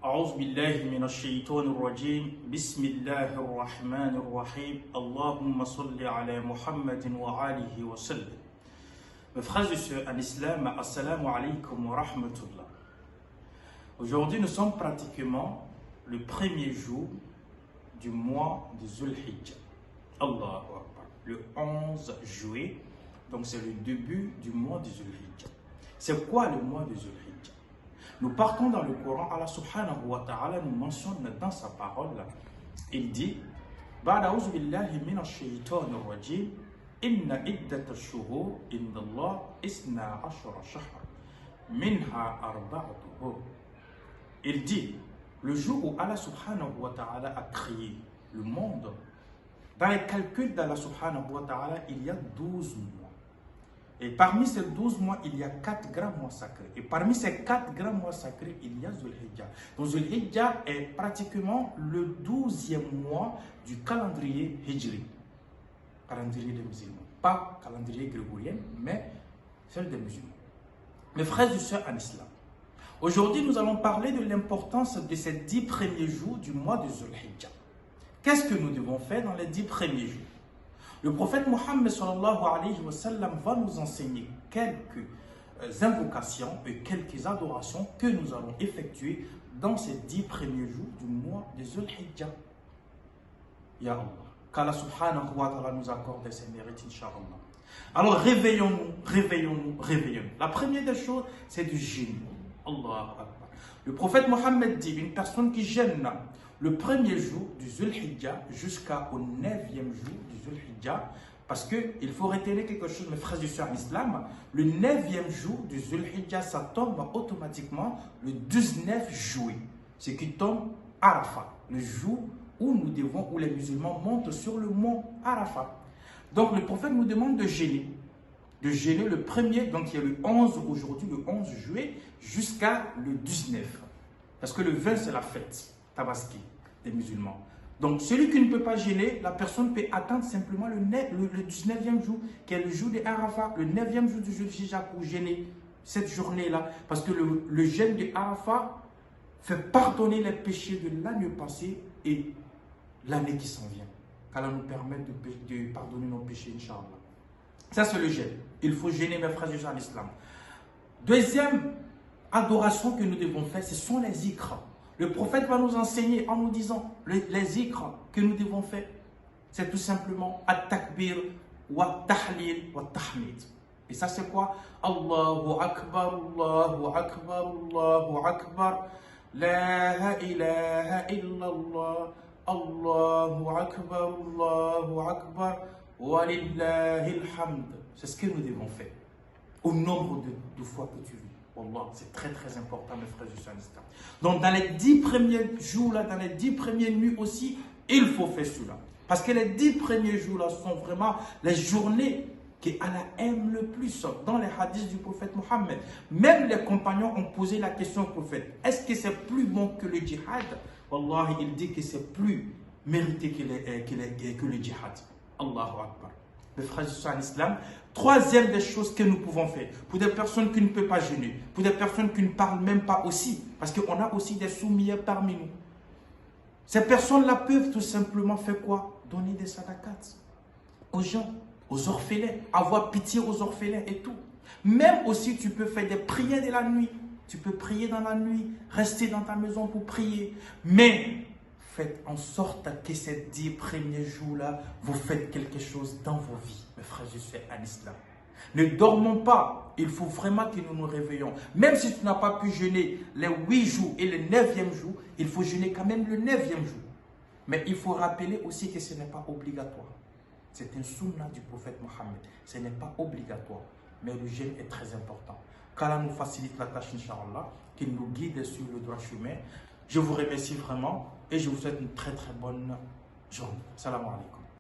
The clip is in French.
أعوذ بالله من الشيطان الرجيم بسم الله الرحمن الرحيم اللهم صل على محمد وآله وسلم. Mes frères et sœurs en islam, assalamu alaikum wa rahmatullah. Aujourd'hui, nous sommes pratiquement le premier jour du mois de Zulhijjah. Allahu Akbar. Le 11 juillet, donc c'est le début du mois de Zulhijjah. C'est quoi le mois de Zulhijjah? Nous partons dans le Coran, Allah subhanahu wa ta'ala nous mentionne dans sa parole, il dit Ba'da a'udhu billahi minash shaytanir rajim inna iddata ash-shuhur inda Allah isna ashara shahra minha arba'atu hur. Il dit le jour où Allah subhanahu wa ta'ala a créé le monde, dans les calculs d'Allah subhanahu wa ta'ala, il y a 12 mois. Et parmi ces 12 mois, il y a 4 grands mois sacrés. Et parmi ces 4 grands mois sacrés, il y a Zulhijjah. Donc Zulhijjah est pratiquement le 12e mois du calendrier hijri. Calendrier des musulmans. Pas calendrier grégorien, mais celle des musulmans. Mes frères et sœurs en islam. Aujourd'hui, nous allons parler de l'importance de ces 10 premiers jours du mois de Zulhijjah. Qu'est-ce que nous devons faire dans les 10 premiers jours? Le prophète Mohammed sallallahu alayhi wa sallam va nous enseigner quelques invocations et quelques adorations que nous allons effectuer dans ces 10 premiers jours du mois de Zulhijjah. Ya Allah, qu'Allah subhanahu wa ta'ala nous accorde ses mérites, inshallah. Alors réveillons-nous, réveillons-nous, réveillons-nous. La première des choses, c'est du jeûne. Allah Akbar. Le prophète Mohammed dit, une personne qui jeûne le premier jour du Zulhijjah jusqu'au 9e jour du Zulhijjah, parce qu'il faut retenir quelque chose, mes frères et sœurs en islam, le 9e jour du Zulhijjah, ça tombe automatiquement le 19 juillet, ce qui tombe Arafat, le jour où nous devons, où les musulmans montent sur le mont Arafat. Donc le prophète nous demande de jeûner le premier, donc il y a le 11 aujourd'hui, le 11 juillet, jusqu'à le 19, parce que le 20 c'est la fête Tabaski des musulmans. Donc celui qui ne peut pas jeûner, la personne peut attendre simplement le 19e jour, qui est le jour de Arafat, le 9e jour du Zulhijjah pour jeûner cette journée-là. Parce que le jeûne de Arafat fait pardonner les péchés de l'année passée et l'année qui s'en vient. Qu'Allah nous permette de pardonner nos péchés, Inch'Allah. Ça c'est le jeûne. Il faut jeûner, mes frères et sœurs en islam. Deuxième adoration que nous devons faire, ce sont les zikrs. Le prophète va nous enseigner en nous disant les zikrs que nous devons faire. C'est tout simplement at-takbir wa tahlil wa tahmid. Et ça c'est quoi? Allahu Akbar, Allahu Akbar, Allahu Akbar. La ilaha illallah. Allahu Akbar, Allahu Akbar. Walillahi alhamd. C'est ce que nous devons faire. Au nombre de fois que tu veux. Wallah, c'est très très important, mes frères et sœurs. Donc dans les 10 premiers jours là, dans les 10 premières nuits aussi, il faut faire cela. Parce que les 10 premiers jours là sont vraiment les journées qu'Allah aime le plus dans les hadiths du prophète Mohammed. Même les compagnons ont posé la question au prophète. Est-ce que c'est plus bon que le djihad? Wallah, il dit que c'est plus mérité que le djihad. Allahu Akbar. Mes frères et sœurs en islam, troisième des choses que nous pouvons faire, pour des personnes qui ne peuvent pas jeûner, pour des personnes qui ne parlent même pas aussi, parce qu'on a aussi des soumis parmi nous. Ces personnes-là peuvent tout simplement faire quoi? Donner des sadaqats aux gens, aux orphelins, avoir pitié aux orphelins et tout. Même aussi, tu peux faire des prières de la nuit. Tu peux prier dans la nuit, rester dans ta maison pour prier. Mais faites en sorte que ces 10 premiers jours-là, vous faites quelque chose dans vos vies, mes frères et sœurs en islam. Ne dormons pas, il faut vraiment que nous nous réveillons. Même si tu n'as pas pu jeûner les 8 jours et le 9e jour, il faut jeûner quand même le 9e jour. Mais il faut rappeler aussi que ce n'est pas obligatoire. C'est un sunnah du prophète Mohammed. Ce n'est pas obligatoire, mais le jeûne est très important. Qu'Allah nous facilite la tâche, Inch'Allah, qu'il nous guide sur le droit chemin. Je vous remercie vraiment et je vous souhaite une très très bonne journée. Salam alaikum.